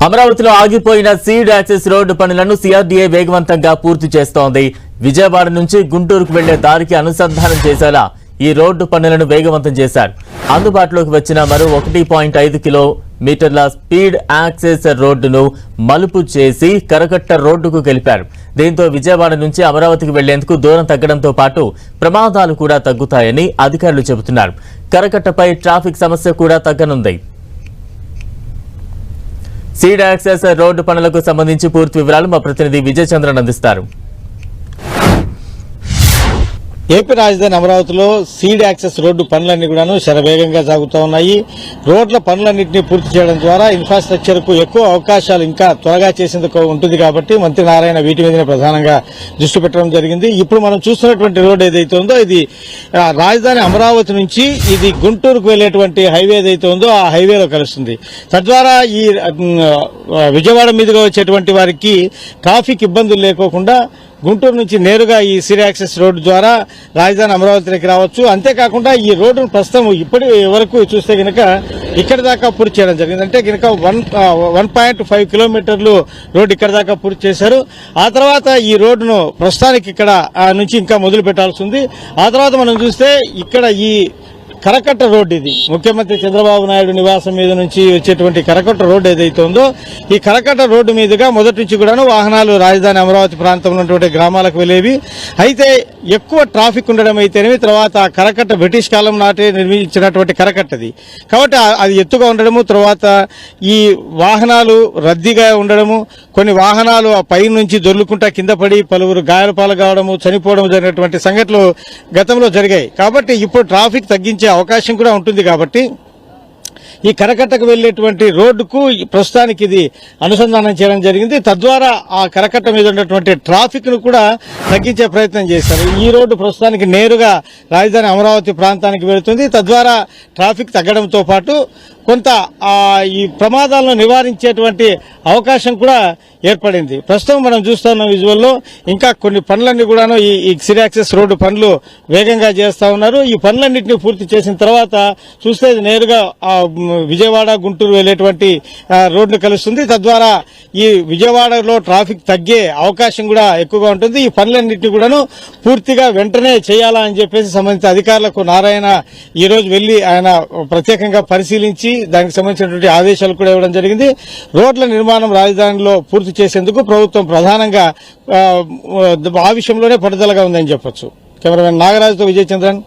అమరావతిలో ఆగిపోయిన seed access road పనులను సిఆర్డీఏ వేగవంతంగా పూర్తి చేస్తోంది. విజయవాడ నుంచి గుంటూరుకు వెళ్లే దారికి అనుసంధానం చేసేలా ఈ రోడ్డు పనులను వేగవంతం చేశారు. అందుబాటులోకి వచ్చిన మరో 1.5 కిలోమీటర్ల స్పీడ్ యాక్సెస్ రోడ్డును మలుపు చేసి కరకట్ట రోడ్డుకు కలిపారు. దీంతో విజయవాడ నుంచి అమరావతికి వెళ్లేందుకు దూరం తగ్గడంతో పాటు ప్రమాదాలు కూడా తగ్గుతాయని అధికారులు చెబుతున్నారు. కరకట్టపై ట్రాఫిక్ సమస్య కూడా తగ్గనుంది. సీడ్ యాక్సెస్ రోడ్డు పనులకు సంబంధించి పూర్తి వివరాలు మా ప్రతినిధి విజయ్ చంద్రన్ అందిస్తారు. ఏపీ రాజధాని అమరావతిలో సీడ్ యాక్సెస్ రోడ్డు పనులన్నీ కూడా శరవేగంగా సాగుతూ ఉన్నాయి. రోడ్ల పనులన్నింటినీ పూర్తి చేయడం ద్వారా ఇన్ఫ్రాస్ట్రక్చర్ కు ఎక్కువ అవకాశాలు ఇంకా త్వరగా చేసేందుకు ఉంటుంది కాబట్టి మంత్రి నారాయణ వీటి మీదనే ప్రధానంగా దృష్టి పెట్టడం జరిగింది. ఇప్పుడు మనం చూస్తున్నటువంటి రోడ్డు ఏదైతే ఉందో ఇది రాజధాని అమరావతి నుంచి ఇది గుంటూరుకు వెళ్లేటువంటి హైవే ఏదైతే ఉందో ఆ హైవేలో కలుస్తుంది. తద్వారా ఈ విజయవాడ మీదుగా వచ్చేటువంటి వారికి ట్రాఫిక్ ఇబ్బందులు లేకోకుండా గుంటూరు నుంచి నేరుగా ఈ సీడ్ యాక్సెస్ రోడ్డు ద్వారా రాజధాని అమరావతికి రావచ్చు. అంతేకాకుండా ఈ రోడ్డును ప్రస్తుతం ఇప్పటి వరకు చూస్తే గనక ఇక్కడి దాకా పూర్తి చేయడం జరిగింది. అంటే గనక 1.5 కిలోమీటర్లు రోడ్డు ఇక్కడ దాకా పూర్తి చేశారు. ఆ తర్వాత ఈ రోడ్డును ప్రస్తుతానికి ఇక్కడ నుంచి ఇంకా మొదలు పెట్టాల్సి ఉంది. ఆ తర్వాత మనం చూస్తే ఇక్కడ ఈ కరకట్ట రోడ్డు, ఇది ముఖ్యమంత్రి చంద్రబాబు నాయుడు నివాసం మీద నుంచి వచ్చేటువంటి కరకట్ట రోడ్డు ఏదైతే ఉందో ఈ కరకట్ట రోడ్డు మీదుగా మొదటి నుంచి కూడాను వాహనాలు రాజధాని అమరావతి ప్రాంతంలో ఉన్నటువంటి గ్రామాలకు వెళ్లేవి. అయితే ఎక్కువ ట్రాఫిక్ ఉండడం అయితేనేమి, తర్వాత కరకట్ట బ్రిటిష్ కాలం నాటే నిర్మించినటువంటి కరకట్టది కాబట్టి అది ఎత్తుగా ఉండడము, తర్వాత ఈ వాహనాలు రద్దీగా ఉండడము, కొన్ని వాహనాలు ఆ పై నుంచి దొర్లుకుంటా కింద పడి పలువురు గాయాల పాలు కావడము, చనిపోవడం జరిగినటువంటి సంఘటనలు గతంలో జరిగాయి. కాబట్టి ఇప్పుడు ట్రాఫిక్ తగ్గించే అవకాశం కూడా ఉంటుంది. కాబట్టి ఈ కరకట్టకు వెళ్లేటువంటి రోడ్డుకు ప్రస్తుతానికి ఇది అనుసంధానం చేయడం జరిగింది. తద్వారా ఆ కరకట్ట మీద ఉన్నటువంటి ట్రాఫిక్ ను కూడా తగ్గించే ప్రయత్నం చేశారు. ఈ రోడ్డు ప్రస్తుతానికి నేరుగా రాజధాని అమరావతి ప్రాంతానికి వెళుతుంది. తద్వారా ట్రాఫిక్ తగ్గడంతో పాటు కొంత ఈ ప్రమాదాలను నివారించేటువంటి అవకాశం కూడా ఏర్పడింది. ప్రస్తుతం మనం చూస్తున్న విజువల్లో ఇంకా కొన్ని పనులన్నీ కూడాను ఈ సీడ్ యాక్సెస్ రోడ్డు పనులు వేగంగా చేస్తా ఉన్నారు. ఈ పనులన్నింటినీ పూర్తి చేసిన తర్వాత చూస్తే నేరుగా విజయవాడ గుంటూరు వెళ్లేటువంటి రోడ్డు కలుస్తుంది. తద్వారా ఈ విజయవాడలో ట్రాఫిక్ తగ్గే అవకాశం కూడా ఎక్కువగా ఉంటుంది. ఈ పనులన్నింటినీ కూడాను పూర్తిగా వెంటనే చేయాలా అని చెప్పేసి సంబంధిత అధికారులకు నారాయణ ఈ రోజు వెళ్లి ఆయన ప్రత్యేకంగా పరిశీలించి దానికి సంబంధించినటువంటి ఆదేశాలు కూడా ఇవ్వడం జరిగింది. రోడ్ల నిర్మాణం రాజధానిలో పూర్తి చేసేందుకు ప్రభుత్వం ప్రధానంగా ఆ విషయంలోనే పట్టుదలగా ఉందని చెప్పొచ్చు. కెమెరామెన్ నాగరాజుతో విజయ్ చంద్రన్.